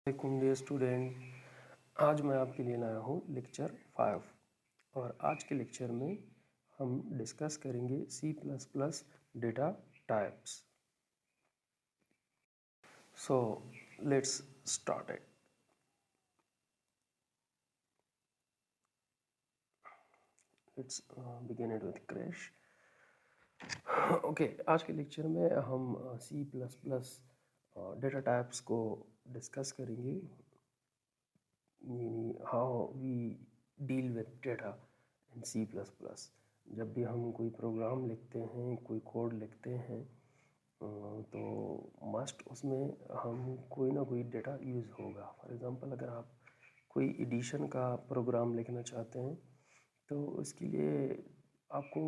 वालेकुम dear student, आज मैं आपके लिए लाया हूँ लेक्चर 5 और आज के लेक्चर में हम डिस्कस करेंगे C++ data types. So let's start it. Let's begin it with crash. Okay, आज के लेक्चर में हम C++ डेटा टाइप्स को डिस्कस करेंगे, how we deal with data in C++। जब भी हम कोई प्रोग्राम लिखते हैं, कोई कोड लिखते हैं, तो मस्ट उसमें हम कोई ना कोई डेटा यूज़ होगा। फॉर एग्ज़ाम्पल, अगर आप कोई एडिशन का प्रोग्राम लिखना चाहते हैं तो उसके लिए आपको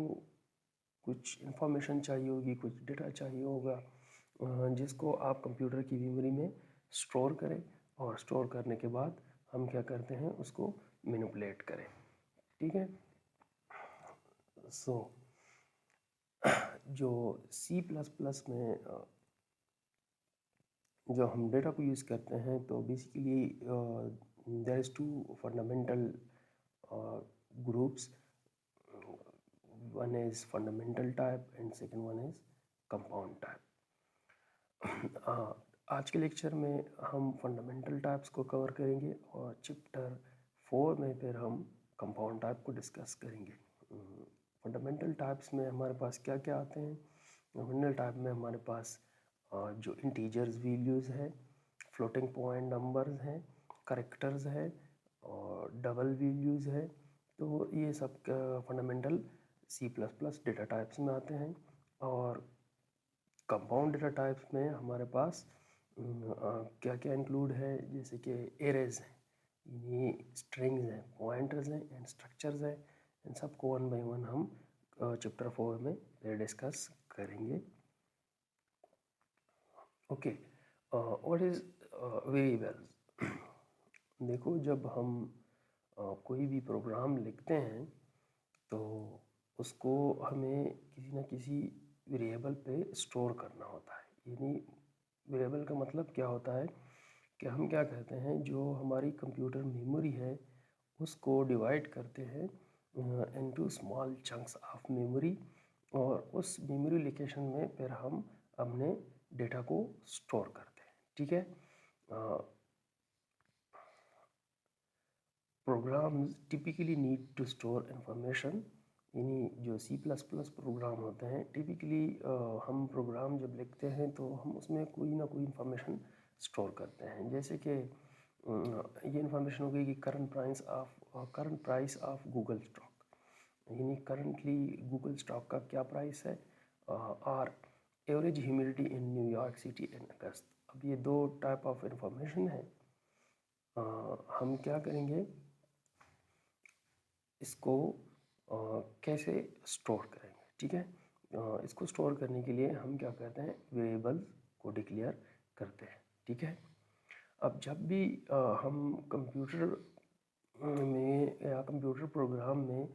कुछ इन्फॉर्मेशन चाहिए होगी, कुछ डेटा चाहिए होगा, जिसको आप कंप्यूटर की मेमोरी में स्टोर करें और स्टोर करने के बाद हम क्या करते हैं, उसको मैनिपुलेट करें। ठीक है। सो जो C++ में जो हम डेटा को यूज़ करते हैं, तो basically there is two fundamental groups. One is fundamental type and second one is compound type. आज के लेक्चर में हम फंडामेंटल टाइप्स को कवर करेंगे और चैप्टर 4 में फिर हम कंपाउंड टाइप को डिस्कस करेंगे। फंडामेंटल टाइप्स में हमारे पास क्या क्या आते हैं? फंडामेंटल टाइप में हमारे पास जो इंटीजर्स वैल्यूज़ है, फ्लोटिंग पॉइंट नंबर्स हैं, करेक्टर्स है और डबल वैल्यूज़ है। तो ये सब फंडामेंटल C++ डेटा टाइप्स में आते हैं। और कंपाउंड डेटा टाइप्स में हमारे पास क्या क्या इंक्लूड है, जैसे कि एरेज हैं, ये स्ट्रिंग्स हैं, पॉइंटर्स हैं एंड स्ट्रक्चर्स हैं। इन सबको वन बाय वन हम चैप्टर 4 में फिर डिस्कस करेंगे। Okay, what is variables? देखो, जब हम कोई भी प्रोग्राम लिखते हैं तो उसको हमें किसी न किसी वेरिएबल पे स्टोर करना होता है। यानी वेरिएबल का मतलब क्या होता है कि हम क्या कहते हैं, जो हमारी कंप्यूटर मेमोरी है उसको डिवाइड करते हैं into small chunks of memory, और उस मेमोरी लोकेशन में फिर हम अपने डेटा को स्टोर करते हैं। ठीक है। Programs typically need to store information. यानी जो C++ प्रोग्राम होते हैं, टिपिकली हम प्रोग्राम जब लिखते हैं तो हम उसमें कोई ना कोई इंफॉर्मेशन स्टोर करते हैं। जैसे कि ये इंफॉर्मेशन हो गई कि current price of Google stock, यानी करंटली गूगल स्टॉक का क्या प्राइस है, और average humidity in New York City in August. अब ये दो टाइप ऑफ इंफॉर्मेशन है। हम क्या करेंगे, इसको कैसे स्टोर करेंगे? ठीक है। इसको स्टोर करने के लिए हम क्या करते हैं, वेरिएबल्स को डिक्लेयर करते हैं। ठीक है। अब जब भी हम कंप्यूटर में या कंप्यूटर प्रोग्राम में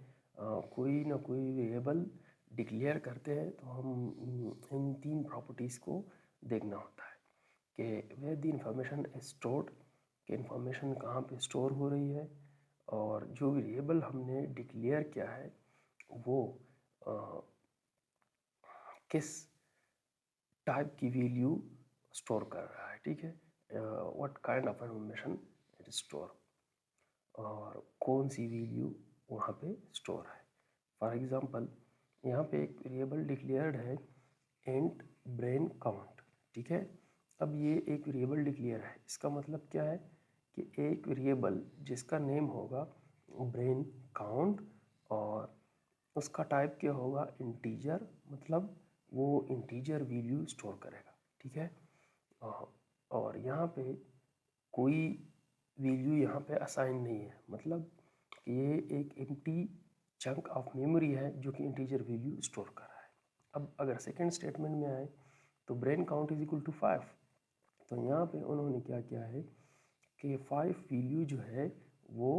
कोई ना कोई वेरिएबल डिक्लेयर करते हैं तो हम इन तीन प्रॉपर्टीज़ को देखना होता है कि where the information is stored, कि इंफॉर्मेशन कहाँ पे स्टोर हो रही है, और जो वेरिएबल हमने डिक्लेयर किया है वो किस टाइप की वैल्यू स्टोर कर रहा है। ठीक है। What kind of information it store, और कौन सी वैल्यू वहाँ पे स्टोर है। फॉर एग्ज़ाम्पल, यहाँ पे एक वेरिएबल डिक्लेयर्ड है इंट ब्रेन काउंट। ठीक है। अब ये एक वेरिएबल डिक्लेयर है, इसका मतलब क्या है कि एक वेरिएबल जिसका नेम होगा ब्रेन काउंट और उसका टाइप क्या होगा, इंटीजर, मतलब वो इंटीजर वैल्यू स्टोर करेगा। ठीक है। और यहाँ पे कोई वैल्यू यहाँ पे असाइन नहीं है, मतलब ये एक एम्प्टी चंक ऑफ मेमोरी है जो कि इंटीजर वैल्यू स्टोर कर रहा है। अब अगर सेकंड स्टेटमेंट में आए तो brain count is equal to 5, तो यहाँ पे उन्होंने क्या किया है कि 5 वैल्यू जो है वो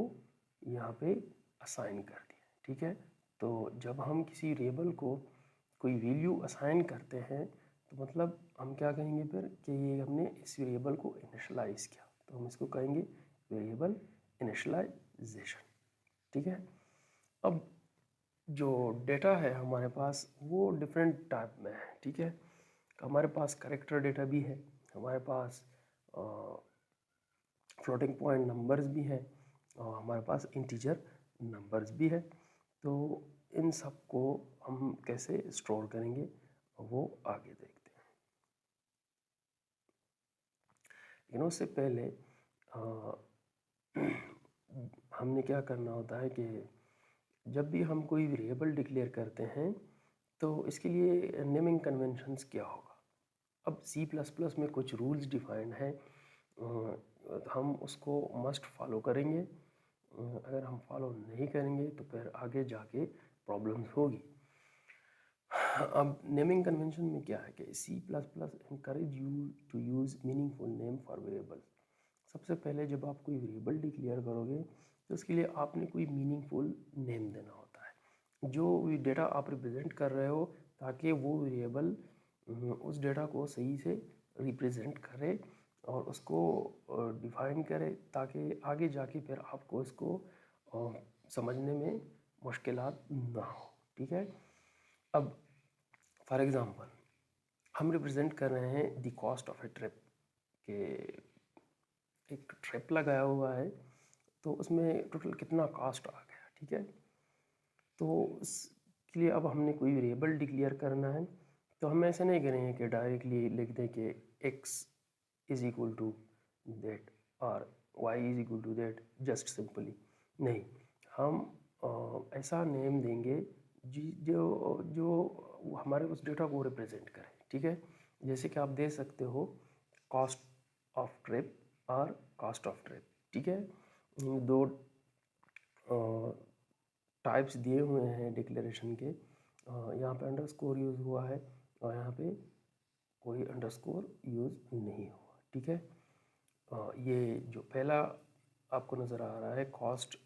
यहाँ पे असाइन कर दी है। ठीक है। तो जब हम किसी वेरिएबल को कोई वैल्यू असाइन करते हैं तो मतलब हम क्या कहेंगे फिर कि ये हमने इस वेरिएबल को इनिशियलाइज़ किया। तो हम इसको कहेंगे वेरिएबल इनिशियलाइजेशन, ठीक है। अब जो डेटा है हमारे पास वो डिफरेंट टाइप में है, ठीक है। हमारे पास कैरेक्टर डेटा भी है, हमारे पास फ्लोटिंग पॉइंट नंबर्स भी हैं, और हमारे पास इंटीजर नंबर्स भी है। तो इन सब को हम कैसे स्टोर करेंगे वो आगे देखते हैं। लेकिन उससे पहले हमने क्या करना होता है कि जब भी हम कोई वेरिएबल डिक्लेयर करते हैं तो इसके लिए नेमिंग कन्वेंशंस क्या होगा। अब C++ में कुछ रूल्स डिफाइंड हैं, हम उसको मस्ट फॉलो करेंगे। अगर हम फॉलो नहीं करेंगे तो फिर आगे जाके प्रॉब्लम्स होगी। अब नेमिंग कन्वेंशन में क्या है कि C++ encourage you to use meaningful name for variables। सबसे पहले जब आप कोई वेरिएबल डिक्लेयर करोगे तो उसके लिए आपने कोई मीनिंगफुल नेम देना होता है जो डेटा आप रिप्रेजेंट कर रहे हो, ताकि वो वेरिएबल उस डेटा को सही से रिप्रेजेंट करे और उसको डिफाइन करे, ताकि आगे जाके फिर आपको इसको समझने में मुश्किलात ना हो, ठीक है। अब फॉर एग्ज़ाम्पल हम रिप्रेजेंट कर रहे हैं the cost of A trip, के एक ट्रिप लगाया हुआ है तो उसमें टोटल कितना कॉस्ट आ गया, ठीक है। तो इसके लिए अब हमने कोई वेरिएबल डिक्लेयर करना है, तो हम ऐसे नहीं करेंगे कि डायरेक्टली लिख दें कि x is equal to that और y is equal to that, just simply नहीं। हम ऐसा नेम देंगे जो जो हमारे उस डेटा को रिप्रेजेंट करे, ठीक है। जैसे कि आप दे सकते हो कॉस्ट ऑफ ट्रिप और कॉस्ट ऑफ ट्रिप, ठीक है। दो टाइप्स दिए हुए हैं डिक्लेरेशन के, यहाँ पे अंडरस्कोर यूज़ हुआ है और यहाँ पे कोई अंडरस्कोर यूज़ नहीं हुआ, ठीक है। ये जो पहला आपको नज़र आ रहा है कॉस्ट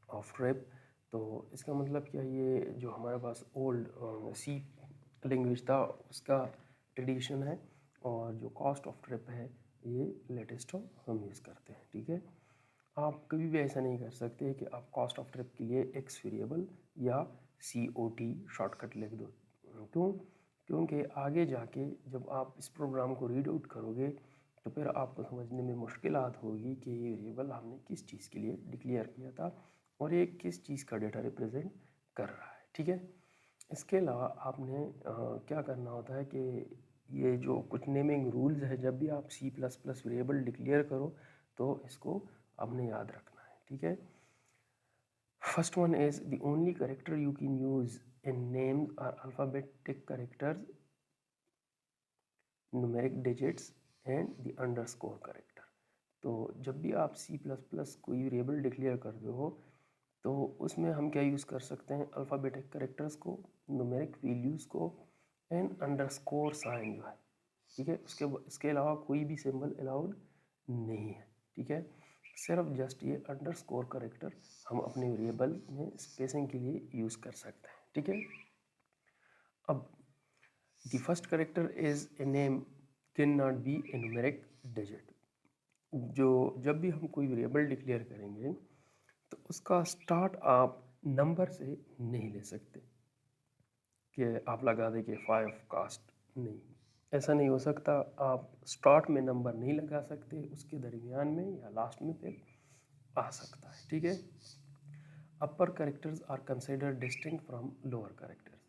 ऑफ ट्रिप, तो इसका मतलब क्या, ये जो हमारे पास ओल्ड C लैंग्वेज था उसका ट्रेडिशन है, और जो कॉस्ट ऑफ ट्रिप है ये लेटेस्ट हम यूज़ करते हैं, ठीक है। आप कभी भी ऐसा नहीं कर सकते कि आप कॉस्ट ऑफ ट्रिप के लिए एक्स वेरिएबल या COT शॉर्टकट लिख दो। क्यों? क्योंकि आगे जाके जब आप इस प्रोग्राम को रीड आउट करोगे तो फिर आपको समझने में मुश्किलात होगी कि ये वेरिएबल हमने किस चीज़ के लिए डिक्लेयर किया था और ये किस चीज़ का डेटा रिप्रेजेंट कर रहा है, ठीक है। इसके अलावा आपने क्या करना होता है कि ये जो कुछ नेमिंग रूल्स है, जब भी आप C++ वेरिएबल डिक्लेयर करो तो इसको आपने याद रखना है, ठीक है। First one is the only character you can use in names are alphabetic characters, numeric digits and the underscore character. तो जब भी आप C++ कोई वेरिएबल डिक्लेयर करते हो तो उसमें हम क्या यूज़ कर सकते हैं, अल्फ़ाबेटिक करेक्टर्स को, न्यूमेरिक वैल्यूज़ को एंड अंडरस्कोर साइन जो है, ठीक है। इसके अलावा कोई भी सिंबल अलाउड नहीं है, ठीक है। सिर्फ जस्ट ये अंडरस्कोर करेक्टर हम अपने वेरिएबल में स्पेसिंग के लिए यूज़ कर सकते हैं, ठीक है। अब the first character is a name can not be A numeric digit. जो जब भी हम कोई वेरिएबल डिक्लेयर करेंगे तो उसका स्टार्ट आप नंबर से नहीं ले सकते कि आप लगा दें कि 5 कास्ट, नहीं, ऐसा नहीं हो सकता। आप स्टार्ट में नंबर नहीं लगा सकते, उसके दरमियान में या लास्ट में फिर आ सकता है, ठीक है। Upper characters are considered distinct from lower characters.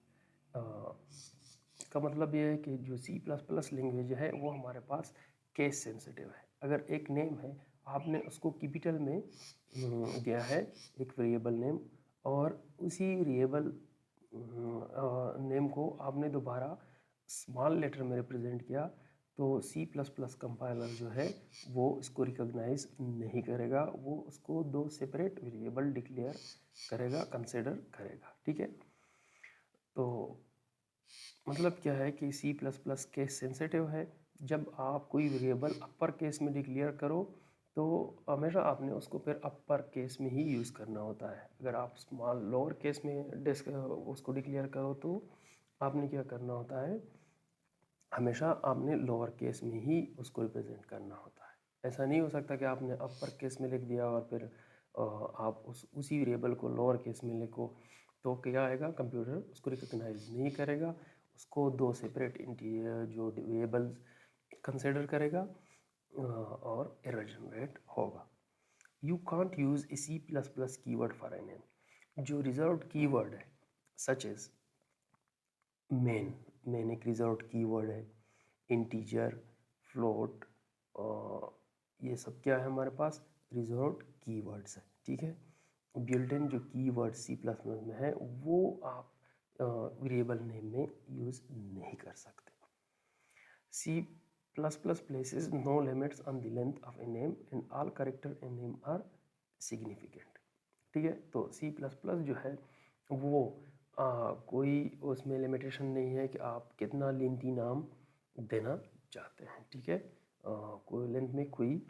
इसका मतलब ये है कि जो C++ लैंग्वेज है वो हमारे पास केस सेंसिटिव है। अगर एक नेम है, आपने उसको कैपिटल में दिया है एक वेरिएबल नेम, और उसी वेरिएबल नेम को आपने दोबारा स्मॉल लेटर में रिप्रेजेंट किया, तो C++ कंपाइलर जो है वो इसको रिकॉग्नाइज नहीं करेगा, वो उसको दो सेपरेट वेरिएबल डिक्लेयर करेगा, कंसिडर करेगा, ठीक है। तो मतलब क्या है कि C++ केस सेंसिटिव है। जब आप कोई वेरिएबल अपर केस में डिक्लेयर करो तो हमेशा आपने उसको फिर अपर केस में ही यूज़ करना होता है। अगर आप स्मॉल लोअर केस में उसको डिक्लेयर करो तो आपने क्या करना होता है हमेशा आपने लोअर केस में ही उसको रिप्रेजेंट करना होता है। ऐसा नहीं हो सकता कि आपने अपर केस में लिख दिया और फिर आप उसी वेरिएबल को लोअर केस में लिखो, तो क्या आएगा, कंप्यूटर उसको रिकॉग्नाइज नहीं करेगा, उसको दो सेपरेट इंटीजर जो वेरिएबल्स कंसिडर करेगा और एरर जनरेट होगा। You can't use a C plus plus keyword for an name. जो रिजर्व्ड की वर्ड है सच एज मेन एक रिजर्व्ड की वर्ड है, इंटीजर, फ्लोट, ये सब क्या है हमारे पास, रिजर्व्ड कीवर्ड्स है, ठीक है। बिल्ट इन जो कीवर्ड सी प्लस प्लस में है वो आप वेरिएबल नेम में यूज़ नहीं कर सकते। C plus plus places no limits on the length of a name and all character in name are significant, ठीक है। तो सी प्लस प्लस जो है वो कोई उसमें लिमिटेशन नहीं है कि आप कितना लेंथी नाम देना चाहते हैं, ठीक है। कोई लेंथ में कोई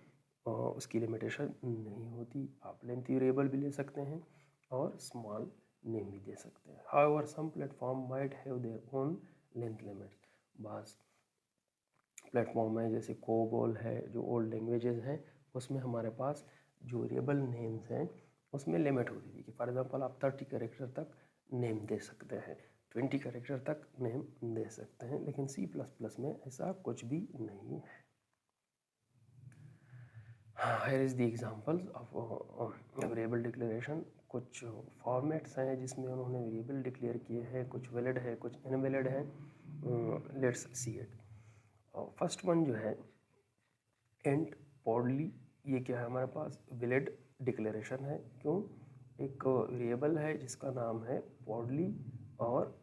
उसकी लिमिटेशन नहीं होती, आप लेंथी वेरिएबल भी ले सकते हैं और स्मॉल नेम भी दे सकते हैं। However some platform might have their own length limits. बस प्लेटफॉर्म है जैसे कोबोल है, जो ओल्ड लैंग्वेजेस हैं उसमें हमारे पास जो वेरिएबल नेम्स हैं उसमें लिमिट होती थी कि फॉर एग्जांपल आप 30 कैरेक्टर तक नेम दे सकते हैं, 20 कैरेक्टर तक नेम दे सकते हैं, लेकिन सी प्लस प्लस में ऐसा कुछ भी नहीं है। Here is the examples of variable declaration. कुछ फॉर्मेट्स हैं जिसमें उन्होंने वेरिएबल डिक्लेयर किए हैं, कुछ वैलिड है कुछ इनवैलिड है। Let's see it. First one जो है एंड पॉडली, ये क्या है हमारे पास, वैलिड डिक्लेरेशन है। क्यों, एक वेरिएबल है जिसका नाम है पॉडली और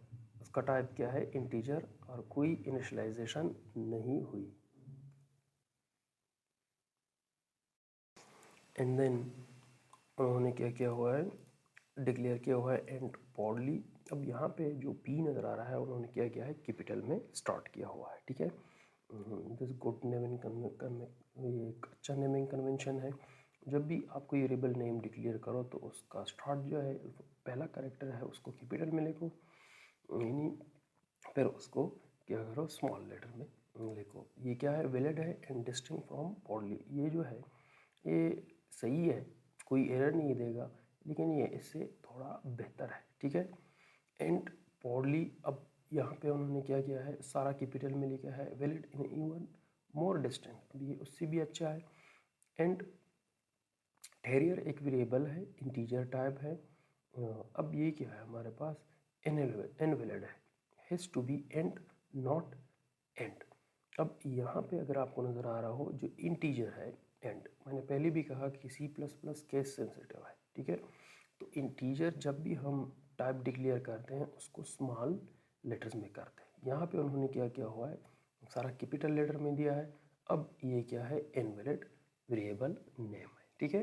उसका टाइप क्या है, इंटीजर, और कोई इनिशियलाइजेशन नहीं हुई। एंड देन उन्होंने क्या किया हुआ है, डिक्लेयर किया हुआ है एंड पॉडली। अब यहाँ पे जो पी नज़र आ रहा है उन्होंने क्या किया है, कैपिटल में स्टार्ट किया हुआ है, ठीक है। दिस गुड नेमिंग, ये एक अच्छा नेमिंग कन्वेंशन है। जब भी आप कोई वेरिएबल नेम डिक्लेयर करो तो उसका स्टार्ट जो है, पहला कैरेक्टर है उसको कैपिटल में लिखो, यानी फिर उसको क्या करो, स्मॉल लेटर में लिखो। ये क्या है, वैलिड है एंड डिस्टिंक्ट फ्रॉम पॉडली। ये जो है ये सही है, कोई एरर नहीं देगा, लेकिन ये इससे थोड़ा बेहतर है, ठीक है। एंड पॉडली, अब यहाँ पे उन्होंने क्या किया है, सारा कैपिटल में लिखा है, valid in even more distant, अब ये उससे भी अच्छा है। एंड टेरियर एक वेरिएबल है, इंटीजर टाइप है। अब ये क्या है हमारे पास, इनवैलिड है, has to be and not and. अब यहाँ पे अगर आपको नज़र आ रहा हो जो इंटीजर है एंड, मैंने पहले भी कहा कि C plus plus case sensitive है, ठीक है। तो इंटीजर जब भी हम टाइप डिक्लेयर करते हैं उसको स्मॉल लेटर्स में करते हैं। यहाँ पे उन्होंने क्या किया हुआ है, सारा कैपिटल लेटर में दिया है। अब ये क्या है, इनवैलिड वेरिएबल नेम है, ठीक है।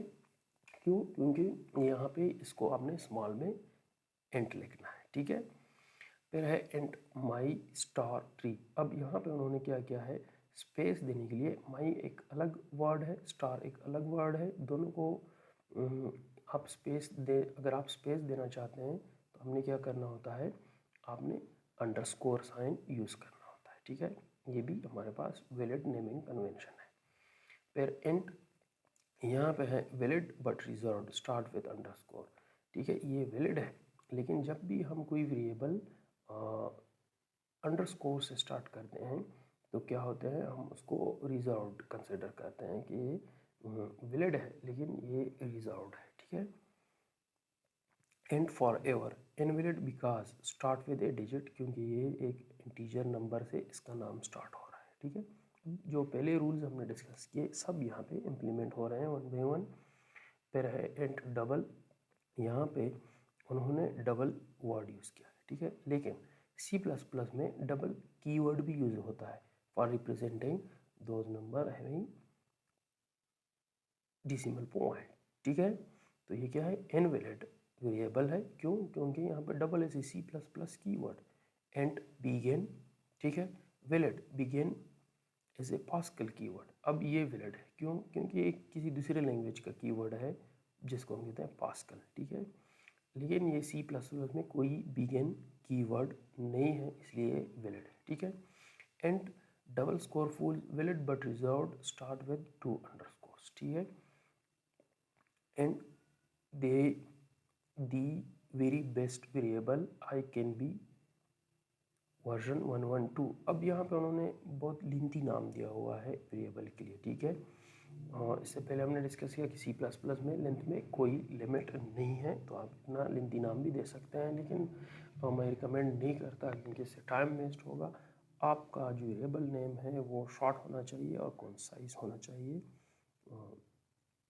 क्यों, क्योंकि यहाँ पे इसको आपने स्मॉल में एंट लिखना है, ठीक है। फिर है एंट माई स्टार ट्री। अब यहाँ पे उन्होंने क्या किया है, स्पेस देने के लिए माई एक अलग वर्ड है, स्टार एक अलग वर्ड है, दोनों को आप स्पेस दे, अगर आप स्पेस देना चाहते हैं तो हमने क्या करना होता है, आपने अंडरस्कोर साइन यूज़ करना होता है, ठीक है। ये भी हमारे पास वैलिड नेमिंग कन्वेंशन है। फिर एंट यहाँ पे है valid but reserved, start with underscore, ठीक है। ये वैलिड है, लेकिन जब भी हम कोई वेरिएबल अंडरस्कोर से स्टार्ट करते हैं तो क्या होते हैं, हम उसको रिजर्व्ड कंसिडर करते हैं कि ये वैलिड है लेकिन ये रिजर्व्ड है, ठीक है। And for ever, invalid because start with A digit, क्योंकि ये एक इंटीजर नंबर से इसका नाम स्टार्ट हो रहा है, ठीक है। जो पहले रूल्स हमने डिस्कस किए सब यहाँ पे इम्प्लीमेंट हो रहे हैं वन बाई वन। फिर है एंड डबल, यहाँ पे उन्होंने डबल वर्ड यूज़ किया है, ठीक है। लेकिन सी प्लस प्लस में डबल कीवर्ड भी यूज़ होता है for representing those number having decimal point, ठीक है। तो ये क्या है, इनवैलिड वेरिएबल है। क्यों, क्योंकि यहाँ पर डबल है, C plus plus keyword and begin, ठीक है। Valid, begin as a Pascal keyword. अब ये वैलिड है, क्यों, क्योंकि एक किसी दूसरे लैंग्वेज का कीवर्ड है जिसको हम कहते हैं पास्कल, ठीक है। लेकिन ये सी प्लस प्लस में कोई बिगेन कीवर्ड नहीं है, इसलिए वैलिड है, ठीक है। And double score full valid but reserved start with 2 underscores, ठीक है। And they the very best variable I can be version 112। अब यहाँ पे उन्होंने बहुत लिंथी नाम दिया हुआ है वेरिएबल के लिए, ठीक है। इससे पहले हमने डिस्कस किया कि सी प्लस प्लस में लेंथ में कोई लिमिट नहीं है, तो आप इतना लिंथी नाम भी दे सकते हैं, लेकिन मैं रिकमेंड नहीं करता क्योंकि इससे टाइम वेस्ट होगा। आपका जो वेरिएबल नेम है वो शॉर्ट होना चाहिए और कंसाइज होना चाहिए।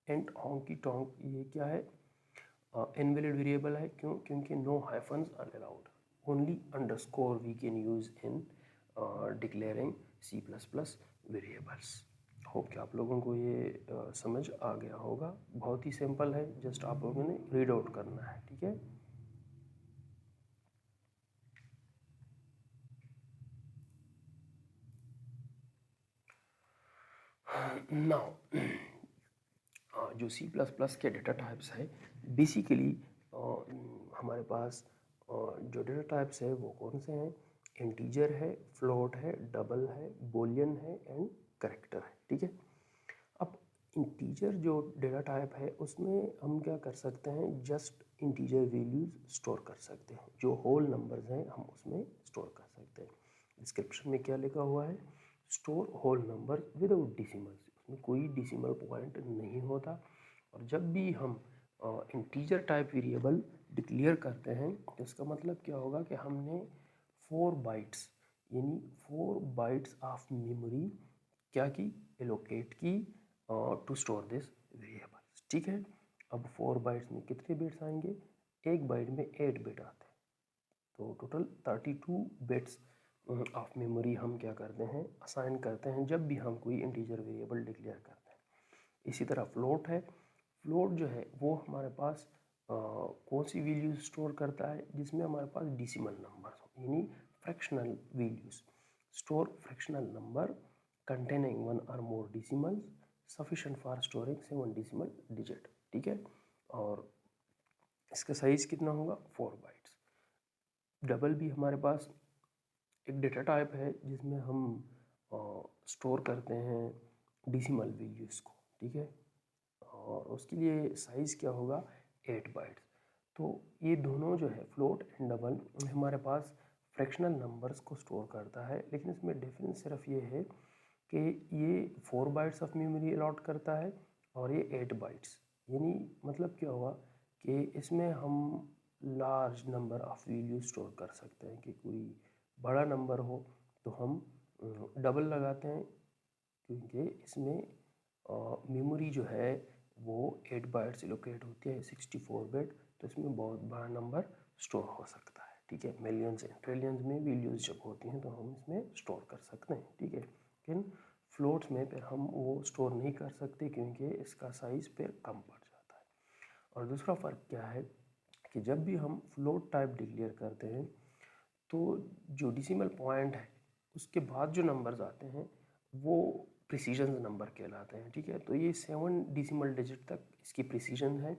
एंड हॉन्की टॉन्क ये क्या है, इनवैलिड वेरिएबल है, क्यों? क्योंकि no hyphens are allowed, only underscore we can use in declaring C plus plus variables. Hope कि आप लोगों को ये समझ आ गया होगा। बहुत ही सिंपल है, जस्ट आप लोगों ने रीड आउट करना है, ठीक है। नाउ जो सी प्लस प्लस के डेटा टाइप्स है, बेसिकली हमारे पास जो डेटा टाइप्स है वो कौन से हैं? इंटीजर है, फ्लोट है, डबल है, बोलियन है एंड कैरेक्टर है, ठीक है। अब इंटीजर जो डेटा टाइप है उसमें हम क्या कर सकते हैं, जस्ट इंटीजर वैल्यूज स्टोर कर सकते हैं। जो होल नंबर्स हैं हम उसमें स्टोर कर सकते हैं। डिस्क्रिप्शन में क्या लिखा हुआ है, स्टोर होल नंबर विदाउट डिसिमल्स, उसमें कोई डिसिमल पॉइंट नहीं होता। और जब भी हम इंटीजर टाइप वेरिएबल डिक्लेयर करते हैं तो इसका मतलब क्या होगा कि हमने 4 बाइट्स यानी 4 बाइट्स ऑफ मेमोरी क्या की, एलोकेट की टू स्टोर दिस वेरिएबल्स, ठीक है। अब 4 बाइट्स में कितने बिट्स आएंगे? एक बाइट में 8 बिट आते हैं, तो टोटल 32 बिट्स ऑफ मेमोरी हम क्या करते हैं, असाइन करते हैं जब भी हम कोई इंटीजर वेरिएबल डिक्लेयर करते हैं। इसी तरह फ्लोट है, फ्लोट जो है वो हमारे पास कौन सी वैल्यूज स्टोर करता है, जिसमें हमारे पास डिसिमल नंबर हो, यानी fractional values. Store fractional number containing 1 और more decimals sufficient for storing 7 decimal digit, ठीक है। और इसका साइज कितना होगा? 4 बाइट्स। डबल भी हमारे पास एक डेटा टाइप है जिसमें हम स्टोर करते हैं डिसिमल वैल्यूज़ को, ठीक है। और उसके लिए साइज़ क्या होगा? 8 बाइट्स। तो ये दोनों जो है फ्लोट एंड डबल हमारे पास फ्रैक्शनल नंबर्स को स्टोर करता है, लेकिन इसमें डिफरेंस सिर्फ ये है कि ये 4 बाइट्स ऑफ मेमोरी अलॉट करता है और ये 8 बाइट्स। यानी मतलब क्या हुआ कि इसमें हम large number of value store कर सकते हैं। कि कोई बड़ा नंबर हो तो हम डबल लगाते हैं, क्योंकि इसमें मेमोरी जो है वो 8 बाइट्स एलोकेट होती है, 64 बिट, तो इसमें बहुत बड़ा नंबर स्टोर हो सकता है, ठीक है। मिलियंस एंड ट्रिलियंस में वैल्यूज जब होती हैं तो हम इसमें स्टोर कर सकते हैं, ठीक है। लेकिन फ्लोट्स में फिर हम वो स्टोर नहीं कर सकते क्योंकि इसका साइज़ फिर कम पड़ जाता है। और दूसरा फ़र्क क्या है कि जब भी हम फ्लोट टाइप डिक्लेयर करते हैं तो जो डिसिमल पॉइंट है उसके बाद जो नंबर्स आते हैं वो प्रिसीजन नंबर कहलाते हैं, ठीक है। तो ये 7 डिसिमल डिजिट तक इसकी प्रिसीजन है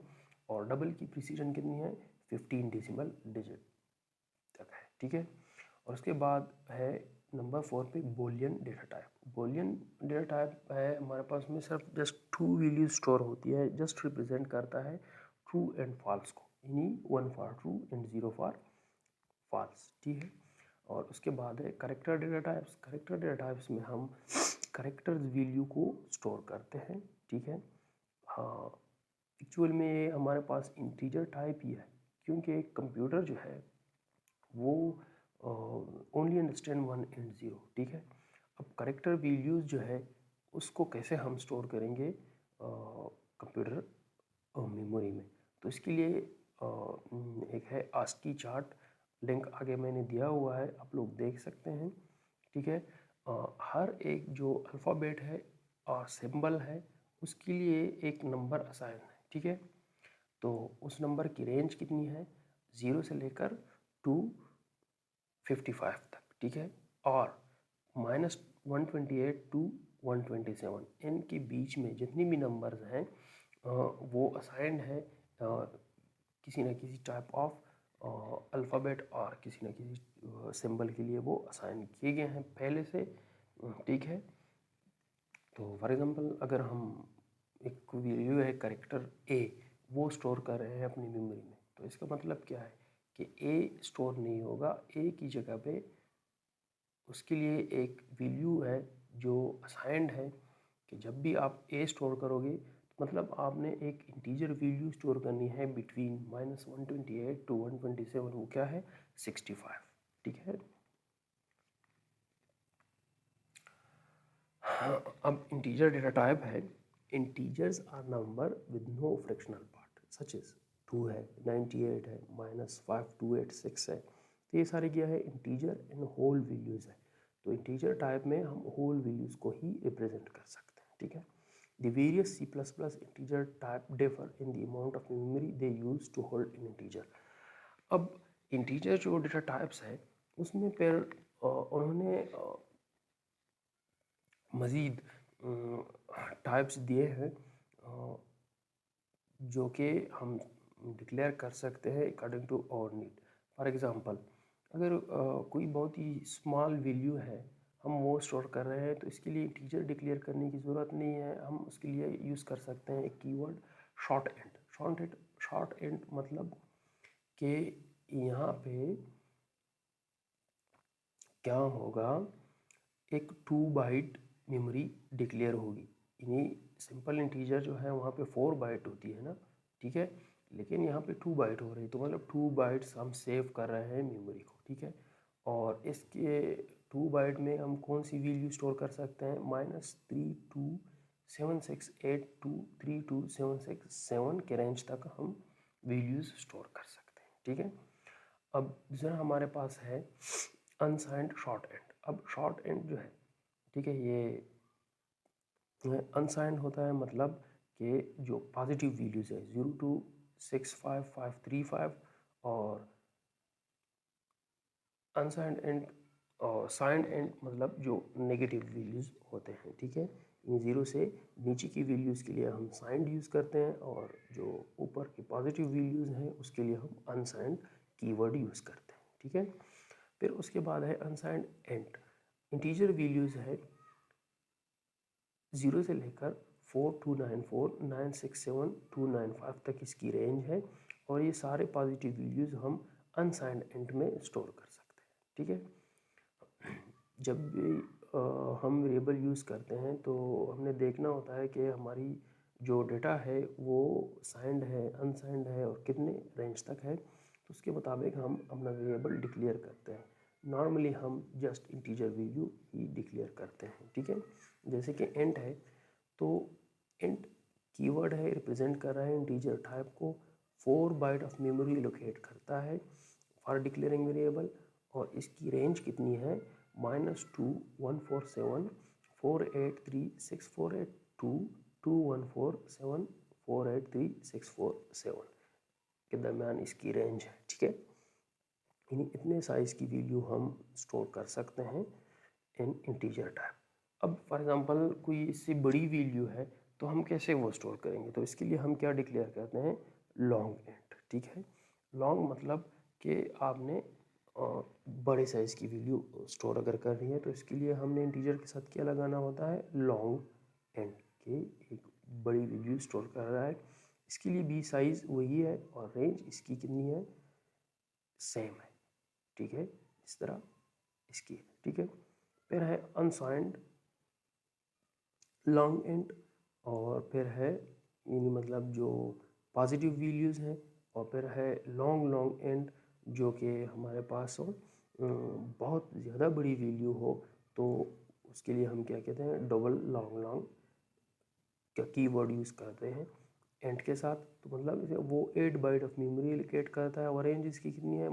और डबल की प्रिसीजन कितनी है? 15 डिसिमल डिजिट तक है, ठीक है। और उसके बाद है नंबर 4 पे Boolean data type. Boolean data type है हमारे पास में सिर्फ जस्ट 2 वैल्यू स्टोर होती है, जस्ट रिप्रेजेंट करता है ट्रू एंड फॉल्स को, यानी 1 for true and 0 for false, ठीक है। और उसके बाद है character data types. Character data types में हम करेक्टर्स वैल्यू को स्टोर करते हैं, ठीक है। हाँ, एक्चुअल में ये हमारे पास इंटीजर टाइप ही है, क्योंकि कंप्यूटर जो है वो ओनली अंडरस्टैंड 1 एंड 0, ठीक है। अब करेक्टर वैल्यूज़ जो है उसको कैसे हम स्टोर करेंगे कंप्यूटर मेमोरी में? तो इसके लिए एक है आस्की चार्ट, लिंक आगे मैंने दिया हुआ है, आप लोग देख सकते हैं, ठीक है। हर एक जो अल्फ़ाबेट है और सिंबल है उसके लिए एक नंबर असाइन है, ठीक है। तो उस नंबर की रेंज कितनी है? 0 से लेकर 255 तक, ठीक है। और -128 टू 127 इनके बीच में जितनी भी नंबर्स हैं वो असाइंड है किसी न किसी टाइप ऑफ अल्फ़ाबेट और किसी न किसी सिंबल के लिए वो असाइन किए गए हैं पहले से। ठीक है। तो फॉर एग्जांपल अगर हम एक वैल्यू है कैरेक्टर ए वो स्टोर कर रहे हैं अपनी मेमोरी में, तो इसका मतलब क्या है कि ए स्टोर नहीं होगा, ए की जगह पे उसके लिए एक वैल्यू है जो असाइंड है कि जब भी आप ए स्टोर करोगे तो मतलब आपने एक इंटीजर वैल्यू स्टोर करनी है बिटवीन -128 टू 127, वो क्या है 65, ठीक है। हाँ, अब इंटीजर डेटा टाइप है, integers are numbers with no fractional part such as 2 है, 98 है, -5286 है। तो ये सारे क्या है इंटीजर एंड होल वैल्यूज़ है। तो इंटीजर टाइप में हम होल वैल्यूज़ को ही रिप्रेजेंट कर सकते हैं, ठीक है। The various C++ integer type differ in the amount of memory they use to hold an integer. अब इंटीजर जो डेटा टाइप्स है उसमें फिर उन्होंने मज़ीद टाइप्स दिए हैं जो कि हम डिक्लेयर कर सकते हैं according to our need. For example अगर कोई बहुत ही स्मॉल वैल्यू है हम वो स्टोर कर रहे हैं, तो इसके लिए इंटीजर डिक्लेयर करने की ज़रूरत नहीं है। हम उसके लिए यूज़ कर सकते हैं एक keyword short and. Short and मतलब कि यहाँ पे क्या होगा, एक 2 बाइट मेमोरी डिक्लेयर होगी। यानी सिंपल इंटीजर जो है वहाँ पे 4 बाइट होती है ना, ठीक है, लेकिन यहाँ पे 2 बाइट हो रही है, तो मतलब 2 बाइट्स हम सेव कर रहे हैं मेमोरी को, ठीक है। और इसके 2 बाइट में हम कौन सी वैल्यू स्टोर कर सकते हैं, -3276823276 के रेंज तक हम वैल्यूज़ स्टोर कर सकते हैं, ठीक है। अब दूसरा हमारे पास है अनसाइंड शॉर्ट एंड। अब शॉर्ट एंड जो है, ठीक है, ये अनसाइंड होता है मतलब कि जो पॉजिटिव वैल्यूज़ है 0265535 और अनसाइंड एंड और साइंड एंड मतलब जो नेगेटिव वैल्यूज़ होते हैं, ठीक है। इन 0 से नीचे की वैल्यूज़ के लिए हम साइंड यूज़ करते हैं और जो ऊपर की पॉजिटिव वैल्यूज़ हैं उसके लिए हम अनसाइंड कीवर्ड यूज़ करते हैं, ठीक है। फिर उसके बाद है अनसाइंड एंड। इंटीजर वैल्यूज़ है 0 से लेकर 4294967295 तक इसकी रेंज है और ये सारे पॉजिटिव वैल्यूज़ हम अनसाइंड एंड में स्टोर कर सकते हैं, ठीक है। जब भी हम वेरिएबल यूज़ करते हैं तो हमने देखना होता है कि हमारी जो डेटा है वो साइंड है, अनसाइंड है और कितने रेंज तक है, तो उसके मुताबिक हम अपना वेरिएबल डिक्लेयर करते हैं। नॉर्मली हम जस्ट इंटीजर वैल्यू ही डिक्लेयर करते हैं, ठीक है। जैसे कि इंट है, तो इंट कीवर्ड है, रिप्रेजेंट कर रहा है इंटीजर टाइप को, 4 बाइट ऑफ मेमोरी लोकेट करता है फॉर डिक्लेयरिंग वेरिएबल और इसकी रेंज कितनी है -2 147 483 648 2 21472 147 483 647 के दरमियान इसकी रेंज है, ठीक है। यानी इतने साइज़ की वैल्यू हम स्टोर कर सकते हैं इन इंटीजर टाइप। अब फॉर एग्जांपल कोई इससे बड़ी वैल्यू है तो हम कैसे वो स्टोर करेंगे, तो इसके लिए हम क्या डिक्लेयर करते हैं, लॉन्ग एंड, ठीक है। लॉन्ग मतलब कि आपने बड़े साइज़ की वैल्यू स्टोर अगर कर रही है तो इसके लिए हमने इंटीजर के साथ क्या लगाना होता है, लॉन्ग एंड के एक बड़ी वैल्यू स्टोर कर रहा है। इसके लिए भी साइज़ वही है और रेंज इसकी कितनी है, सेम है, ठीक है, इस तरह इसकी है, ठीक है। फिर है अनसाइंड लॉन्ग एंड और फिर है यानी मतलब जो पॉजिटिव वैल्यूज़ हैं और फिर है लॉन्ग एंड जो कि हमारे पास हो बहुत ज़्यादा बड़ी वैल्यू हो, तो उसके लिए हम क्या कहते हैं, डबल लॉन्ग का कीवर्ड यूज़ करते हैं एंड के साथ। तो मतलब वो 8 बाइट ऑफ मेमोरी एलोकेट करता है और रेंज इसकी कितनी है,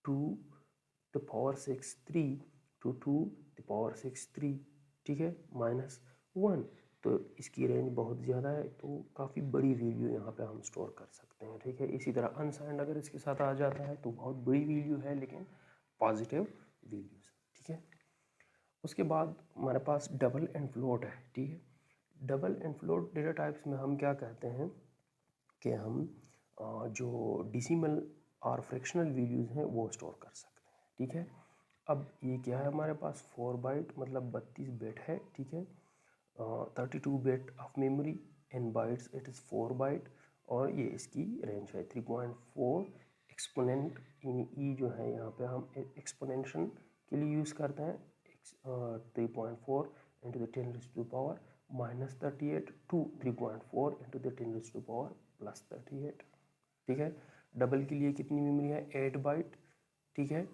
-2⁻63 टू 2⁻63, ठीक है, -1। तो इसकी रेंज बहुत ज़्यादा है, तो काफ़ी बड़ी वैल्यू यहाँ पे हम स्टोर कर सकते हैं, ठीक है। इसी तरह अनसाइंड अगर इसके साथ आ जाता है तो बहुत बड़ी वैल्यू है लेकिन पॉजिटिव वैल्यूज़, ठीक है। उसके बाद हमारे पास डबल एंड फ्लोट है, ठीक है। Double and float data types में हम क्या कहते हैं कि हम जो डिसिमल और फ्रैक्शनल वैल्यूज़ हैं वो स्टोर कर सकते हैं, ठीक है। अब ये क्या है हमारे पास 4 बाइट मतलब 32 बिट है, ठीक है। 32 bit of memory, in bytes it is 4 byte, और ये इसकी रेंज है 3.4 एक्सपोनेंट। ई जो है यहाँ पे हम एक्सपोनेंशन के लिए यूज़ करते हैं 3.4 into the 10⁻⁻³ to 3.4 into the 10⁻⁻38, ठीक है। डबल के लिए कितनी मेमोरी है, 8 बाइट, ठीक है,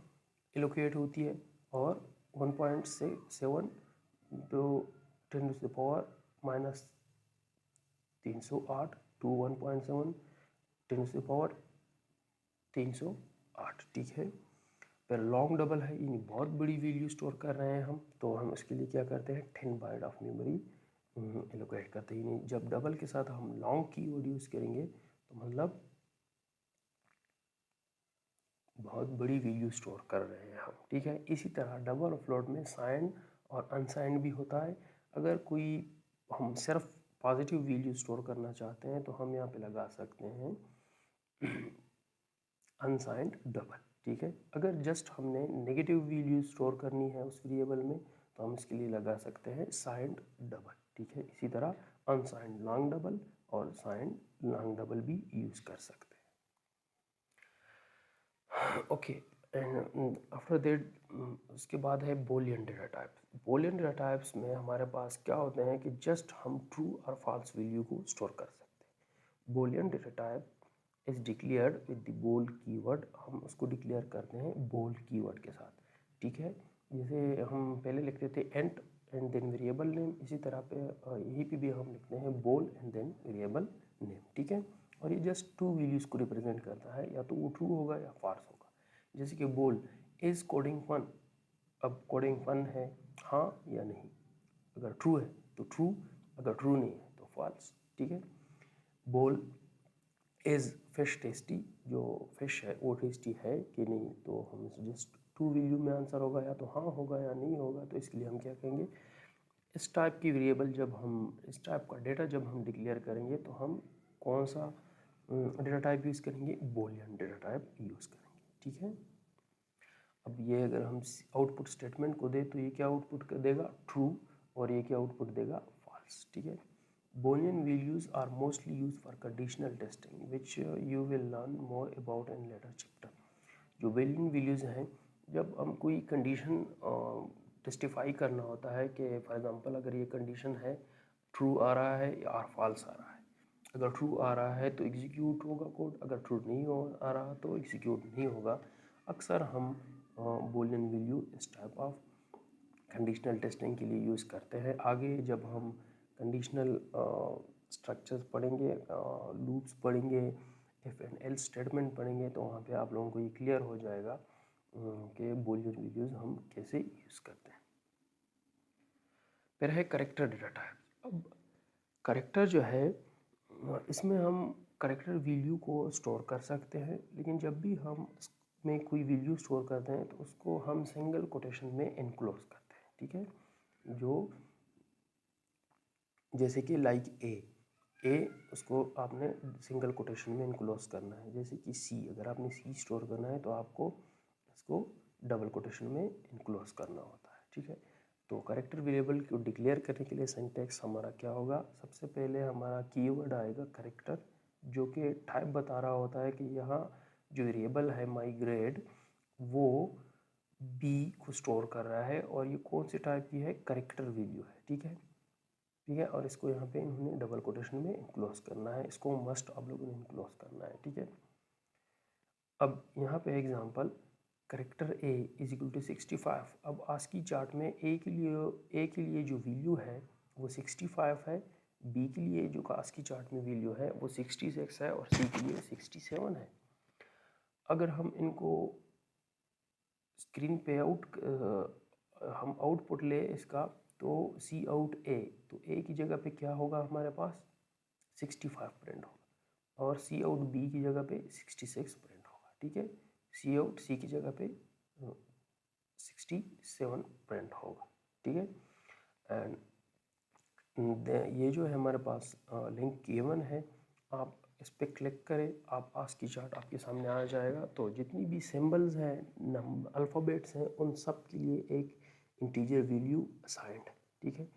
एलोकेट होती है, और 1.7 तो 10⁻⁻308 टू 1.7 10⁻308, ठीक है। फिर लॉन्ग डबल है, यानी बहुत बड़ी वैल्यू स्टोर कर रहे हैं हम, तो हम इसके लिए क्या करते हैं 10 बाइट ऑफ मेमोरी एलोकेट करते हैं। यानी जब डबल के साथ हम लॉन्ग कीवर्ड यूज़ करेंगे तो मतलब बहुत बड़ी वैल्यू स्टोर कर रहे हैं हम, ठीक है। इसी तरह डबल और फ्लोट में साइंड और अनसाइंड भी होता है। अगर कोई हम सिर्फ पॉजिटिव वैल्यू स्टोर करना चाहते हैं तो हम यहाँ पे लगा सकते हैं अनसाइंड डबल, ठीक है। अगर जस्ट हमने नेगेटिव वैल्यू स्टोर करनी है उस वेरिएबल में तो हम इसके लिए लगा सकते हैं साइंड डबल, ठीक है। इसी तरह अनसाइंड लॉन्ग डबल और साइंड लॉन्ग डबल भी यूज़ कर सकते हैं। ओके, एंड आफ्टर दैट उसके बाद है Boolean data types. Boolean data types में हमारे पास क्या होते हैं कि जस्ट हम ट्रू और फॉल्स वैल्यू को स्टोर कर सकते हैं। Boolean data type is declared with the बोल कीवर्ड, हम उसको डिक्लेयर करते हैं बोल कीवर्ड के साथ, ठीक है। जैसे हम पहले लिखते थे int and then variable name, इसी तरह पे यहीं पे भी हम लिखते हैं बोल एंड देन वेरिएबल नेम, ठीक है। और ये जस्ट टू वैल्यूज़ को रिप्रेजेंट करता है, या तो वो ट्रू होगा या फॉल्स होगा। जैसे कि बोल इज कोडिंग फन, अब कोडिंग फन है हाँ या नहीं, अगर ट्रू है तो ट्रू, अगर ट्रू नहीं है तो फॉल्स, ठीक है। बोल इज फिश टेस्टी, जो फिश है वो टेस्टी है कि नहीं, तो हम जस्ट ट्रू वैल्यू में आंसर होगा, या तो हाँ होगा या नहीं होगा, तो इसके लिए हम क्या कहेंगे, इस टाइप की वेरिएबल जब हम इस टाइप का डेटा जब हम डिक्लेयर करेंगे तो हम कौन सा डेटा टाइप यूज़ करेंगे, बूलियन डेटा टाइप यूज़ करेंगे, ठीक है। अब ये अगर हम आउटपुट स्टेटमेंट को दे तो ये क्या आउटपुट देगा, ट्रू, और ये क्या आउटपुट देगा, फॉल्स, ठीक है। Boolean values are mostly used for conditional testing, which you will learn more about in later chapter. जो Boolean values हैं, जब हम कोई कंडीशन टेस्टिफाई करना होता है कि फॉर एग्जांपल अगर ये कंडीशन है ट्रू आ रहा है या फॉल्स आ रहा है, अगर ट्रू आ रहा है तो एग्जीक्यूट होगा कोड, अगर ट्रू नहीं आ रहा तो एग्जीक्यूट नहीं होगा। अक्सर हम बूलियन वैल्यू इस टाइप ऑफ कंडीशनल टेस्टिंग के लिए यूज़ करते हैं। आगे जब हम कंडीशनल स्ट्रक्चर्स पढ़ेंगे, लूप्स पढ़ेंगे, इफ़ एंड एल्स स्टेटमेंट पढ़ेंगे, तो वहाँ पे आप लोगों को ये क्लियर हो जाएगा कि बूलियन वैल्यूज़ हम कैसे यूज़ करते हैं। फिर है करेक्टर डेटा टाइप। अब करेक्टर जो है इसमें हम करेक्टर वैल्यू को स्टोर कर सकते हैं, लेकिन जब भी हम इसमें कोई वैल्यू स्टोर करते हैं तो उसको हम सिंगल कोटेशन में इनक्लोज करते हैं, ठीक है। जो जैसे कि लाइक ए उसको आपने सिंगल कोटेशन में इनक्लोज करना है। जैसे कि सी, अगर आपने सी स्टोर करना है तो आपको इसको डबल कोटेशन में इनक्लोज करना होता है, ठीक है। तो करेक्टर वेरिएबल को डिक्लेयर करने के लिए सिंटैक्स हमारा क्या होगा, सबसे पहले हमारा कीवर्ड आएगा करेक्टर, जो कि टाइप बता रहा होता है कि यहाँ जो वेरिएबल है माई ग्रेड वो बी को स्टोर कर रहा है, और ये कौन से टाइप की है, करेक्टर वैल्यू है, ठीक है, ठीक है। और इसको यहाँ पे इन्होंने डबल कोटेशन में इनक्लोज करना है, इसको मस्ट आप लोगों ने इनक्लोज करना है, ठीक है। अब यहाँ पे example character a is equal to 65। अब आस्की चार्ट में ए के लिए जो वैल्यू है वो 65 है, बी के लिए जो आस्की चार्ट में वैल्यू है वो 66 है, और सी के लिए 67 है। अगर हम इनको स्क्रीन पे हम आउटपुट ले इसका, तो सी आउट ए, तो ए की जगह पे क्या होगा हमारे पास 65 प्रिंट होगा, और सी आउट बी की जगह पे 66 प्रिंट होगा, ठीक है। सी आउट सी की जगह पे 67 प्रिंट होगा, ठीक है। एंड ये जो है हमारे पास लिंक गिवन है, आप इस पर क्लिक करें, आप ASCII चार्ट आपके सामने आ जाएगा। तो जितनी भी सिंबल्स हैं, अल्फ़ाबेट्स हैं, उन सब के लिए एक इंटीजर वैल्यू असाइंड, ठीक है।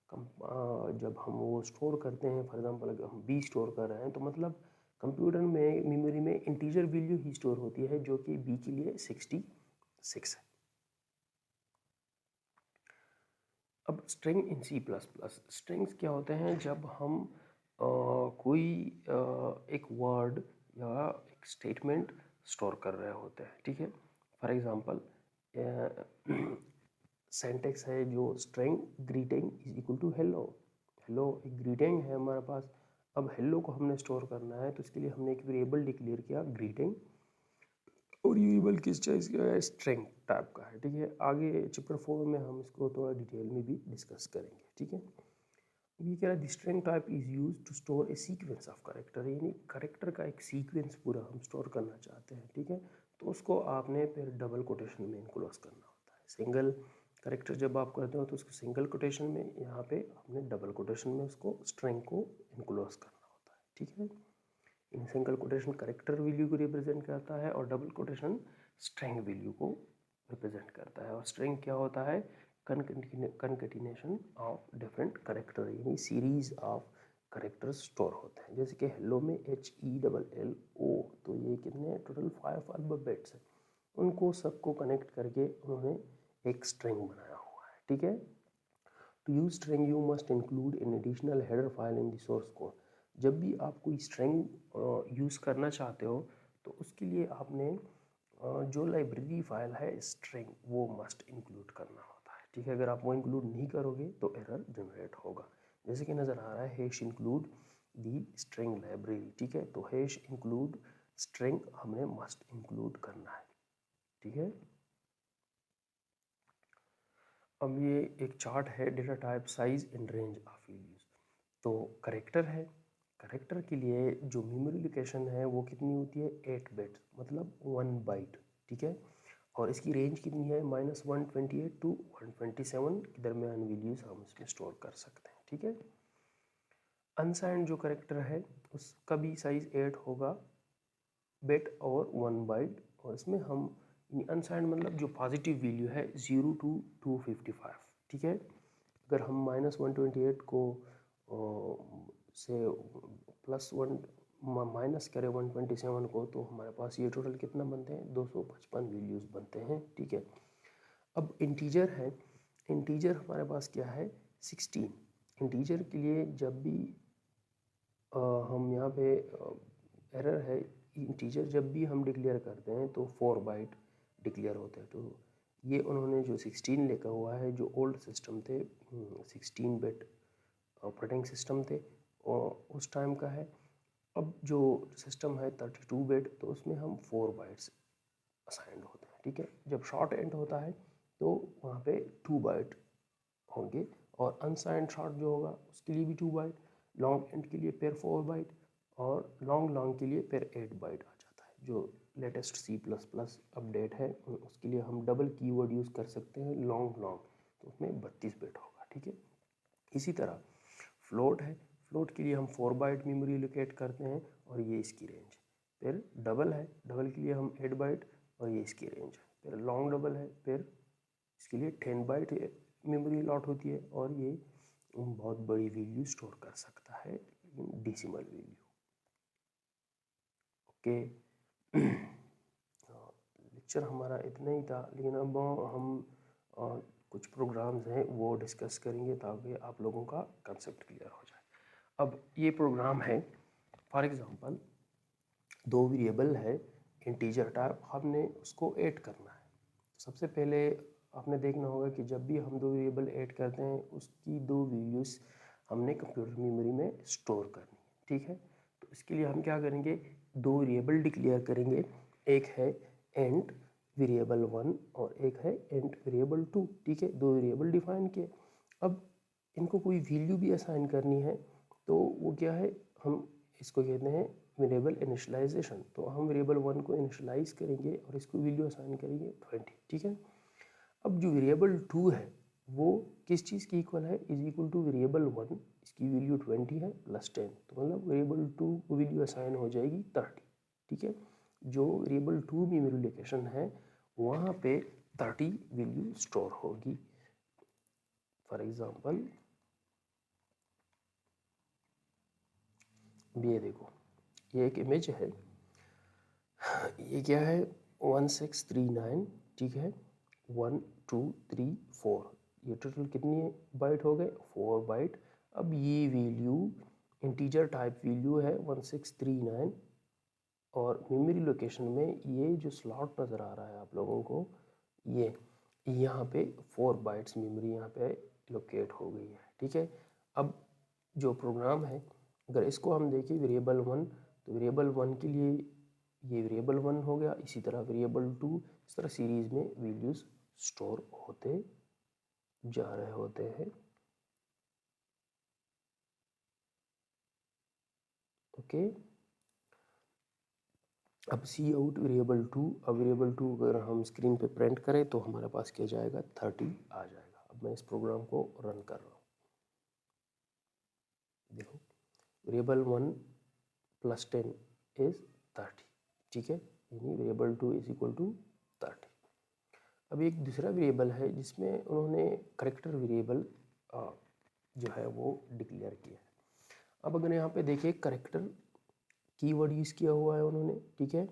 जब हम वो स्टोर करते हैं, फॉर एग्जांपल अगर हम बी स्टोर कर रहे हैं तो मतलब कंप्यूटर में मेमोरी में इंटीजर वैल्यू ही स्टोर होती है, जो कि बी के लिए 66 है। अब स्ट्रिंग इन C++, स्ट्रिंग्स क्या होते हैं? जब हम कोई एक वर्ड या एक स्टेटमेंट स्टोर कर रहे होते हैं, ठीक है। फॉर एग्जांपल सेंटेक्स है जो string greeting is equal to hello. Hello एक ग्रीटिंग है हमारे पास। अब हेलो को हमने स्टोर करना है तो इसके लिए हमने एक वेरिएबल डिक्लेयर किया ग्रीटिंग, और ये वेरिएबल किस चीज़ का है? स्ट्रिंग टाइप का है, ठीक है। आगे चैप्टर 4 में हम इसको थोड़ा डिटेल में भी डिस्कस करेंगे, ठीक है। ये कह रहा है string type is used to store a sequence of character, यानी करेक्टर का एक सीक्वेंस पूरा हम स्टोर करना चाहते हैं, ठीक है। तो उसको आपने फिर डबल कोटेशन में इनक्लोज करना होता है। सिंगल करेक्टर जब आप करते हो तो उसको सिंगल कोटेशन में, यहाँ पे आपने डबल कोटेशन में उसको स्ट्रिंग को इनक्लोज करना होता है, ठीक है। In single quotation character value को रिप्रेजेंट करता है और डबल कोटेशन स्ट्रिंग वैल्यू को रिप्रेजेंट करता है। और स्ट्रिंग क्या होता है? कनकैटिनेशन ऑफ डिफरेंट करेक्टर, यानी सीरीज ऑफ करेक्टर्स स्टोर होते हैं। जैसे कि हेलो में HELLO, तो ये कितने टोटल 5 अल्फ़ाबेट्स हैं, उनको सबको कनेक्ट करके उन्होंने एक स्ट्रिंग बनाया हुआ है, ठीक है। To use string you must include in additional header file in the source code. जब भी आप कोई स्ट्रिंग यूज़ करना चाहते हो तो उसके लिए आपने जो लाइब्रेरी फाइल है स्ट्रिंग, वो मस्ट इंक्लूड करना होता है, ठीक है। अगर आप वो इंक्लूड नहीं करोगे तो एरर जनरेट होगा। जैसे कि नज़र आ रहा है हैश इंक्लूड दी स्ट्रिंग लाइब्रेरी, ठीक है। तो हैश इंक्लूड स्ट्रिंग हमने मस्ट इंक्लूड करना है, ठीक है। अब ये एक चार्ट है data type size and range of values. तो करेक्टर है, करेक्टर के लिए जो मेमोरी लोकेशन है वो कितनी होती है? 8 बिट, मतलब 1 बाइट, ठीक है। और इसकी रेंज कितनी है? -128 टू 127 के दरमियान वैल्यूज हम इसमें स्टोर कर सकते हैं, ठीक है। अनसाइंड जो करेक्टर है उसका भी साइज 8 होगा, बिट और 1 बाइट। और इसमें हम अनसाइंड मतलब जो पॉजिटिव वैल्यू है 0 टू 255, ठीक है। अगर हम -128 को से +1 माइनस करें 127 को, तो हमारे पास ये टोटल कितना बनते हैं? 255 वैल्यूज़ बनते हैं, ठीक है। अब इंटीजर है, इंटीजर हमारे पास क्या है? 16। इंटीजर के लिए जब भी हम यहाँ पे एरर है, इंटीजर जब भी हम डिक्लेयर करते हैं तो 4 बाइट डिक्लेयर होते हैं। तो ये उन्होंने जो 16 लिखा हुआ है, जो ओल्ड सिस्टम थे 16 बिट ऑपरेटिंग सिस्टम थे और उस टाइम का है। अब जो सिस्टम है 32 बिट, तो उसमें हम 4 बाइट्स असाइंड होते हैं, ठीक है। जब शॉर्ट एंड होता है तो वहाँ पे 2 बाइट होंगे, और अनसाइंड शॉर्ट जो होगा उसके लिए भी 2 बाइट, लॉन्ग एंड के लिए फिर 4 बाइट, और लॉन्ग लॉन्ग के लिए फिर 8 बाइट आ जाता है। जो लेटेस्ट C++ अपडेट है उसके लिए हम डबल कीवर्ड यूज़ कर सकते हैं, लॉन्ग लॉन्ग, तो उसमें 32 बिट होगा, ठीक है। इसी तरह फ्लोट है, फ्लोट के लिए हम 4 बाइट मेमोरी लोकेट करते हैं और ये इसकी रेंज। फिर डबल है, डबल के लिए हम 8 बाइट और ये इसकी रेंज है। फिर लॉन्ग डबल है, फिर इसके लिए 10 बाइट मेमोरी लॉट होती है और ये बहुत बड़ी वैल्यू स्टोर कर सकता है, डेसिमल वैल्यू, ओके। लेक्चर हमारा इतना ही था, लेकिन अब हम कुछ प्रोग्राम्स हैं वो डिस्कस करेंगे ताकि आप लोगों का कंसेप्ट क्लियर हो जाए। अब ये प्रोग्राम है, फॉर एग्जांपल 2 वेरिएबल है इंटीजर टाइप, हमने उसको ऐड करना है। सबसे पहले आपने देखना होगा कि जब भी हम 2 वेरिएबल ऐड करते हैं उसकी 2 वैल्यूज़ हमने कंप्यूटर मेमोरी में स्टोर करनी है, ठीक है। तो इसके लिए हम क्या करेंगे? 2 वेरिएबल डिक्लेयर करेंगे, एक है एंड वेरिएबल 1 और एक है एंड वेरिएबल 2, ठीक है। 2 वेरिएबल डिफाइन किए। अब इनको कोई वैल्यू भी असाइन करनी है तो वो क्या है? हम इसको कहते हैं वेरिएबल इनिशियलाइजेशन। तो हम वेरिएबल 1 को इनिशियलाइज करेंगे और इसको वैल्यू असाइन करेंगे 20, ठीक है। अब जो वेरिएबल 2 है वो किस चीज़ की इक्वल है? इज इक्वल टू वेरिएबल 1, इसकी उसकी वैल्यू 20 है प्लस 10, तो मतलब वेरिएबल 2 को वैल्यू असाइन हो जाएगी 30, ठीक है। जो वेरिएबल 2 मेमोरी लोकेशन है वहाँ पे 30 वैल्यू स्टोर होगी। फॉर एग्जांपल ये देखो, ये एक इमेज है, ये क्या है 1639, ठीक है, 1 2 3 4, ये टोटल कितनी बाइट हो गए 4 बाइट। अब ये वैल्यू इंटीजर टाइप वैल्यू है 1639, और मेमोरी लोकेशन में ये जो स्लॉट नज़र आ रहा है आप लोगों को, ये यहाँ पे 4 बाइट्स मेमोरी यहाँ पे लोकेट हो गई है, ठीक है। अब जो प्रोग्राम है अगर इसको हम देखें वेरिएबल 1, तो वेरिएबल 1 के लिए ये वेरिएबल 1 हो गया, इसी तरह वेरिएबल 2, इस तरह सीरीज में वैल्यूज स्टोर होते जा रहे होते हैं। ओके, अब सी आउट वेरिएबल 2, अब वेरिएबल 2 अगर हम स्क्रीन पे प्रिंट करें तो हमारे पास क्या जाएगा 30 आ जाएगा। अब मैं इस प्रोग्राम को रन कर रहा हूँ, देखो वेरिएबल 1 प्लस 10 इज 30, ठीक है, यानी वेरिएबल 2 इज इक्वल टू 30। अब एक दूसरा वेरिएबल है जिसमें उन्होंने करेक्टर वेरिएबल जो है वो डिक्लेयर किया है। अब अगर यहाँ पे देखिए करेक्टर कीवर्ड यूज़ किया हुआ है उन्होंने, ठीक है।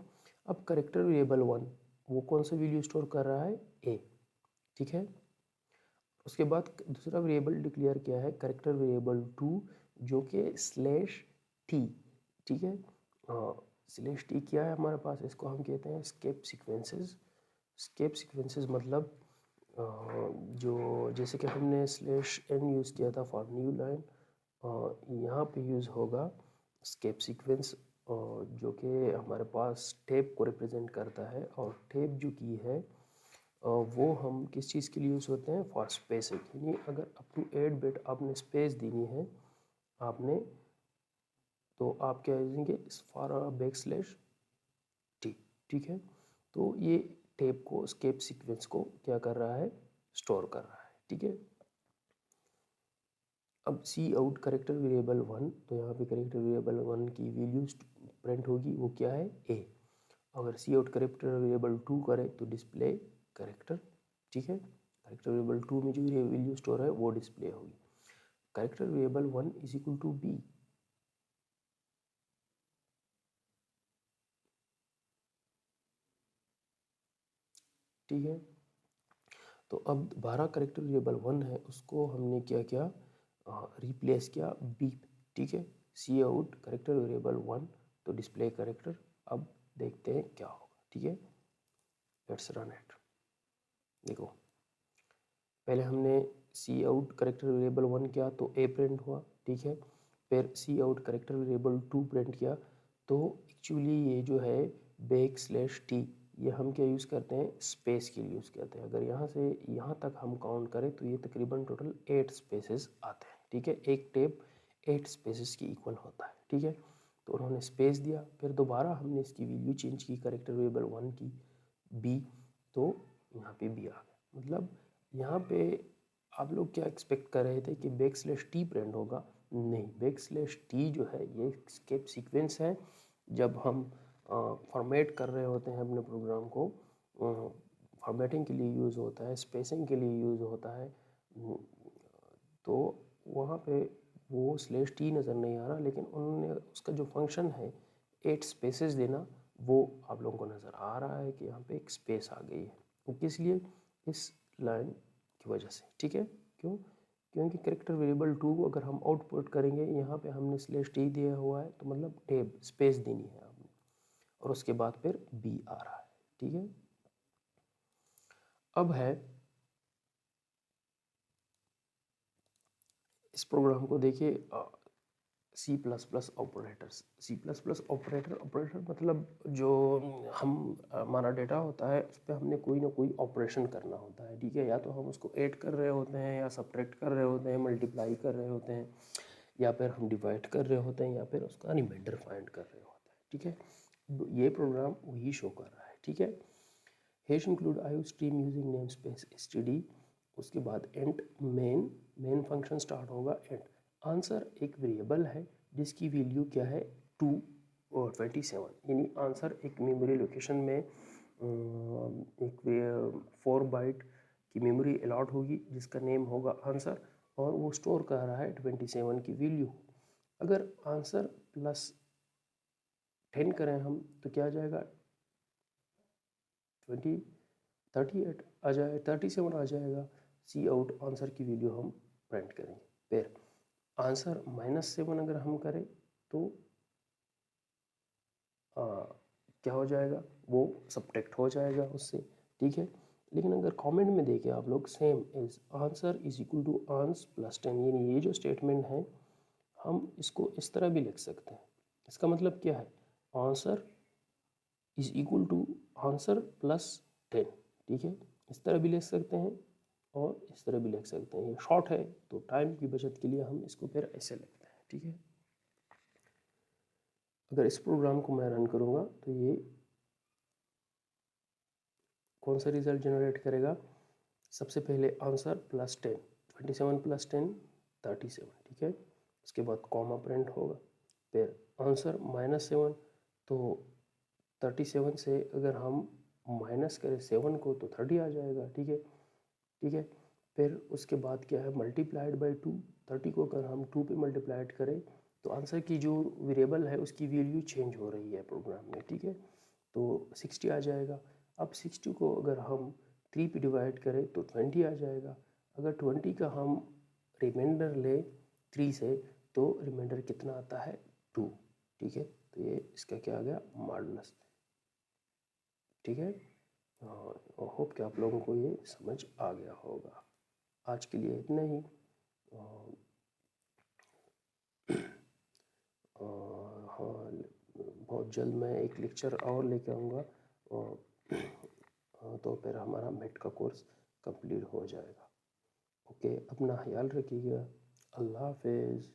अब करेक्टर वेरिएबल 1 वो कौन सा वैल्यू स्टोर कर रहा है ए, ठीक है। उसके बाद दूसरा वेरिएबल डिक्लेयर किया है करेक्टर वेरिएबल 2 जो कि स्लैश टी, ठीक है। स्लैश टी क्या है हमारे पास, इसको हम कहते हैं स्केप सीक्वेंसेस। स्केप सीक्वेंसेस मतलब जो जैसे कि हमने स्लैश एन यूज़ किया था फॉर न्यू लाइन, यहाँ पे यूज़ होगा स्केप सीक्वेंस, जो कि हमारे पास टेप को रिप्रेजेंट करता है। और टेप जो की है वो हम किस चीज़ के लिए यूज़ होते हैं फॉर स्पेसिंग, यानी अगर अप टू 8 बिट आपने स्पेस देनी है आपने, तो आप क्या देंगे फॉर बैक स्लैश टी, ठीक है। तो ये टेप को स्केप सीक्वेंस को क्या कर रहा है स्टोर कर रहा है, ठीक है। अब सी आउट करेक्टर वेरिएबल 1, तो यहाँ पे करेक्टर वेरिएबल 1 की वैल्यू प्रिंट होगी, वो क्या है ए। अगर सी आउट करेक्टर वेरिएबल 2 करे तो डिस्प्ले करेक्टर, ठीक है। करेक्टर वेरिएबल 2 में जो वैल्यू स्टोर है वो डिस्प्ले होगी। Character variable 1 is equal to b, ठीक है। तो अब 12 करेक्टर वेरिएबल 1 है उसको हमने क्या किया रिप्लेस किया बी, ठीक है। सी आउट करेक्टर वेरिएबल 1 तो डिस्प्ले करेक्टर। अब देखते हैं क्या होगा, ठीक है, लेट्स रन इट। देखो पहले हमने सी आउट करेक्टर वेरिएबल 1 किया तो ए प्रिंट हुआ, ठीक है। फिर सी आउट करेक्टर वेरिएबल 2 प्रिंट किया, तो एक्चुअली ये जो है बैक स्लैश टी ये हम क्या यूज़ करते हैं स्पेस के लिए यूज़ करते हैं। अगर यहाँ से यहाँ तक हम काउंट करें तो ये तकरीबन टोटल 8 स्पेसेस आते हैं, ठीक है। एक टेप 8 स्पेसेस की इक्वल होता है, ठीक है। तो उन्होंने स्पेस दिया, फिर दोबारा हमने इसकी वैल्यू चेंज की करेक्टर वेरिएबल 1 की बी, तो यहाँ पे बी आ गया। मतलब यहाँ पे आप लोग क्या एक्सपेक्ट कर रहे थे कि बैक स्लैश टी प्रिंट होगा, नहीं, बैक स्लैश टी जो है ये स्केप सीक्वेंस है। जब हम फॉर्मेट कर रहे होते हैं अपने प्रोग्राम को, फॉर्मेटिंग के लिए यूज़ होता है, स्पेसिंग के लिए यूज़ होता है, तो वहाँ पे वो स्लैश टी नज़र नहीं आ रहा, लेकिन उन्होंने उसका जो फंक्शन है 8 स्पेसेस देना वो आप लोगों को नज़र आ रहा है कि यहाँ पे एक स्पेस आ गई है, किस लिए इस लाइन की वजह से, ठीक है। क्यों, क्योंकि करेक्टर वेरिएबल 2 को अगर हम आउटपुट करेंगे यहाँ पे हमने स्लैश टी दिया हुआ है, तो मतलब टेब स्पेस देनी है आपने, और उसके बाद फिर बी आ रहा है, ठीक है। अब है इस प्रोग्राम को देखिए C plus plus operators. C plus plus operator मतलब जो हम हमारा डेटा होता है उस पर हमने कोई ना कोई ऑपरेशन करना होता है, ठीक है। या तो हम उसको ऐड कर रहे होते हैं, या सब्ट्रैक्ट कर रहे होते हैं, मल्टीप्लाई कर रहे होते हैं, या फिर हम डिवाइड कर रहे होते हैं, या फिर उसका रिमाइंडर फाइंड कर रहे होते हैं, ठीक है। ये प्रोग्राम वही शो कर रहा है, ठीक है। Hash include IO stream using name space STD, उसके बाद एंड मेन फंक्शन स्टार्ट होगा एंड आंसर एक वेरिएबल है जिसकी वैल्यू क्या है 2 और 27, यानी आंसर एक मेमोरी लोकेशन में एक 4 बाइट की मेमोरी अलॉट होगी जिसका नेम होगा आंसर, और वो स्टोर कर रहा है 27 की वैल्यू। अगर आंसर प्लस 10 करें हम तो क्या आ जाएगा, 38 आ जाए, 37 आ जाएगा। सी आउट आंसर की वैल्यू हम प्रिंट करेंगे। फिर आंसर -7 अगर हम करें तो क्या हो जाएगा, वो सब्ट्रैक्ट हो जाएगा उससे, ठीक है। लेकिन अगर कमेंट में देखें आप लोग, same is answer is equal to ans plus 10, यानी ये जो स्टेटमेंट है हम इसको इस तरह भी लिख सकते हैं। इसका मतलब क्या है, answer is equal to answer plus 10, ठीक है। इस तरह भी लिख सकते हैं और इस तरह भी लिख सकते हैं। ये शॉर्ट है तो टाइम की बचत के लिए हम इसको फिर ऐसे लिखते हैं, ठीक है। अगर इस प्रोग्राम को मैं रन करूँगा तो ये कौन सा रिजल्ट जनरेट करेगा, सबसे पहले आंसर प्लस 10, 27 प्लस 10 37, ठीक है। उसके बाद कॉमा प्रिंट होगा, फिर आंसर -7, तो 37 से अगर हम माइनस करें 7 को तो 30 आ जाएगा, ठीक है, ठीक है। फिर उसके बाद क्या है, मल्टीप्लाइड बाई 2, 30 को अगर हम 2 पे मल्टीप्लाइड करें तो आंसर की जो वेरिएबल है उसकी वैल्यू चेंज हो रही है प्रोग्राम में, ठीक है, तो 60 आ जाएगा। अब 60 को अगर हम 3 पे डिवाइड करें तो 20 आ जाएगा। अगर 20 का हम रिमाइंडर ले 3 से तो रिमाइंडर कितना आता है, 2, ठीक है। तो ये इसका क्या आ गया, मॉडुलस, ठीक है। होप कि आप लोगों को ये समझ आ गया होगा। आज के लिए इतना ही। हाँ, बहुत जल्द मैं एक लेक्चर और लेके आऊँगा, तो फिर हमारा मेट का कोर्स कंप्लीट हो जाएगा। ओके, अपना ख्याल रखिएगा। अल्लाह हाफिज़।